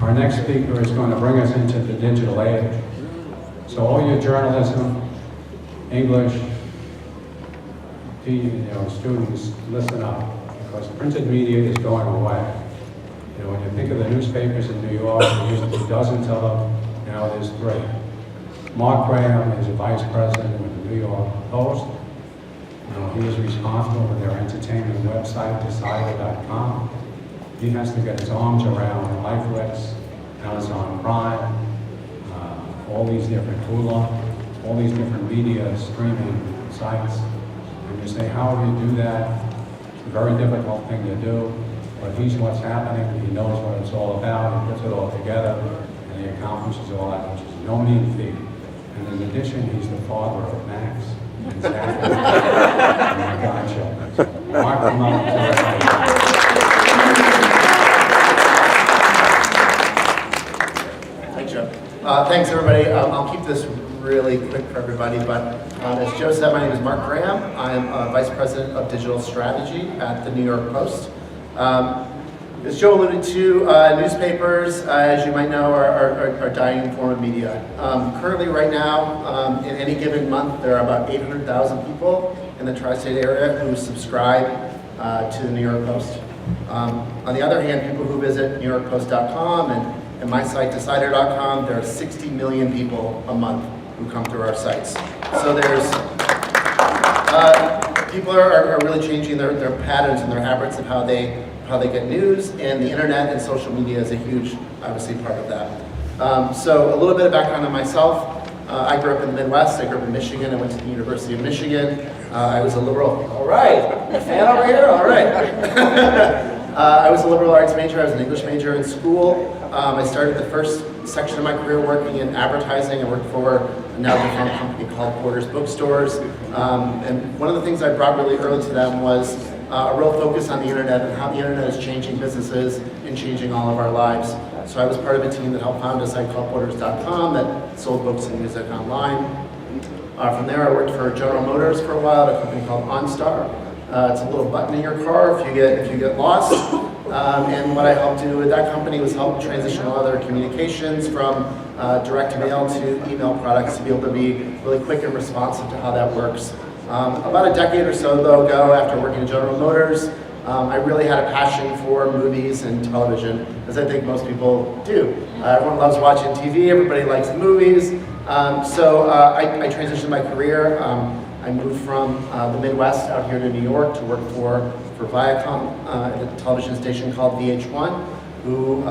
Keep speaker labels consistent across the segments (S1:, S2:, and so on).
S1: Our next speaker is going to bring us into the digital age. So all your journalism, English, students, listen up, because printed media is going away. When you think of the newspapers in New York, there used to be dozens of them, now there's 3. Mark Graham is a vice president of the New York Post. He is responsible for their entertainment website, Decider.com. He has to get his arms around LifeWix, Amazon Prime, all these different Hulu, all these different media streaming sites. And you say, how do you do that? It's a very difficult thing to do, but he's what's happening. He knows what it's all about. He puts it all together, and he accomplishes all that, which is no mean feat. And in addition, he's the father of Max and Zach and my godchildren. So Mark, come up to everybody.
S2: Thanks, Joe. Thanks, everybody. I'll keep this really quick for everybody, but as Joe said, my name is Mark Graham. I'm Vice President of Digital Strategy at the New York Post. As Joe alluded to, newspapers, as you might know, are a dying form of media. Currently, right now, in any given month, there are about 800,000 people in the tri-state area who subscribe to the New York Post. On the other hand, people who visit NewYorkPost.com and my site, Decider.com, there are 60 million people a month who come through our sites. So there's, people are really changing their patterns and their habits of how they get news, and the internet and social media is a huge, obviously, part of that. So a little bit of background on myself. I grew up in the Midwest. I grew up in Michigan. I went to the University of Michigan. I was a liberal. All right, a fan over here. All right. I was a liberal arts major. I was an English major in school. I started the first section of my career working in advertising. I worked for a now defunct company called Porter's Bookstores. And one of the things I brought really early to them was a real focus on the internet and how the internet is changing businesses and changing all of our lives. So I was part of a team that helped found a site called Porters.com that sold books and music online. From there, I worked for General Motors for a while at a company called OnStar. It's a little button in your car if you get lost. And what I helped do with that company was help transition all their communications from direct mail to email products to be able to be really quick and responsive to how that works. About a decade or so ago, after working at General Motors, I really had a passion for movies and television, as I think most people do. Everyone loves watching TV, everybody likes movies. So I transitioned my career. I moved from the Midwest out here to New York to work for Viacom at a television station called VH1, who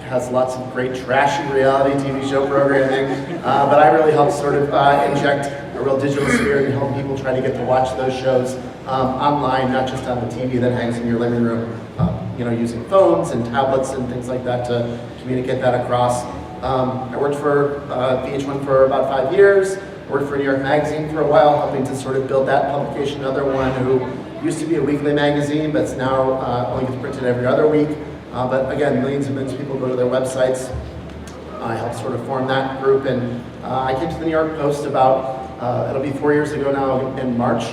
S2: has lots of great trashy reality TV show programming. But I really helped sort of inject a real digital spirit and help people try to get to watch those shows online, not just on the TV that hangs in your living room, using phones and tablets and things like that to communicate that across. I worked for VH1 for about 5 years. Worked for New York Magazine for a while, helping to sort of build that publication. Another one who used to be a weekly magazine, but it's now only gets printed every other week. But again, millions and millions of people go to their websites. I helped sort of form that group, and I came to the New York Post about, it'll be 4 years ago now in March,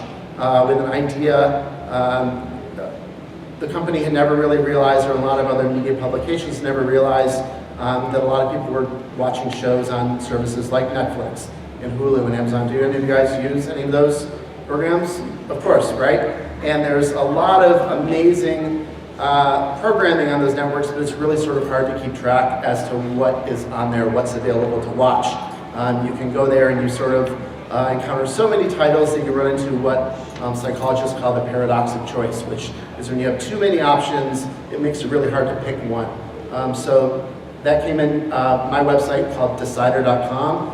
S2: with an idea. The company had never really realized, or a lot of other media publications never realized, that a lot of people were watching shows on services like Netflix and Hulu and Amazon. Do any of you guys use any of those programs? Of course, right? And there's a lot of amazing programming on those networks, but it's really sort of hard to keep track as to what is on there, what's available to watch. You can go there and you sort of encounter so many titles that you run into what psychologists call the paradox of choice, which is when you have too many options, it makes it really hard to pick one. So that came in my website called Decider.com.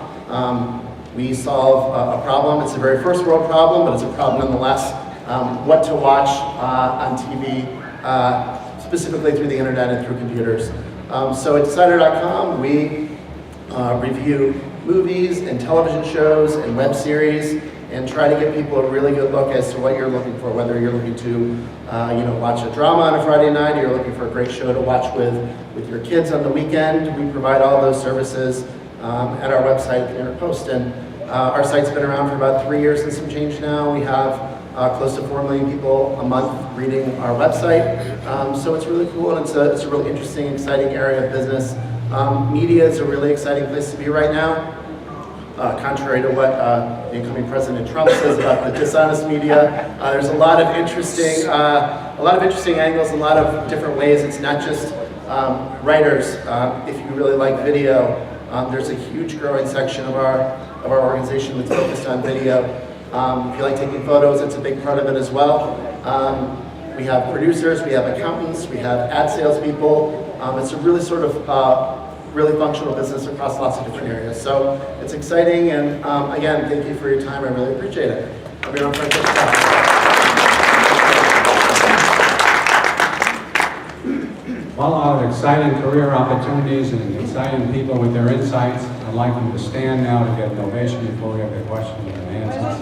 S2: We solve a problem. It's a very first world problem, but it's a problem nonetheless. What to watch on TV, specifically through the internet and through computers. So at Decider.com, we review movies and television shows and web series and try to give people a really good look as to what you're looking for, whether you're looking to watch a drama on a Friday night, or you're looking for a great show to watch with your kids on the weekend. We provide all those services at our website, the New York Post. And our site's been around for about 3 years and some change now. We have close to 4 million people a month reading our website. So it's really cool, and it's a really interesting, exciting area of business. Media is a really exciting place to be right now. Contrary to what the incoming President Trump says about the dishonest media, there's a lot of interesting angles, a lot of different ways. It's not just writers. If you really like video, there's a huge growing section of our organization that's focused on video. If you like taking photos, it's a big part of it as well. We have producers, we have accountants, we have ad salespeople. It's a really sort of really functional business across lots of different areas. So it's exciting, and again, thank you for your time. I really appreciate it. I'll be around for a quick chat.
S1: Well, a lot of exciting career opportunities and exciting people with their insights. I'd like them to stand now to get an ovation before we have the questions and answers.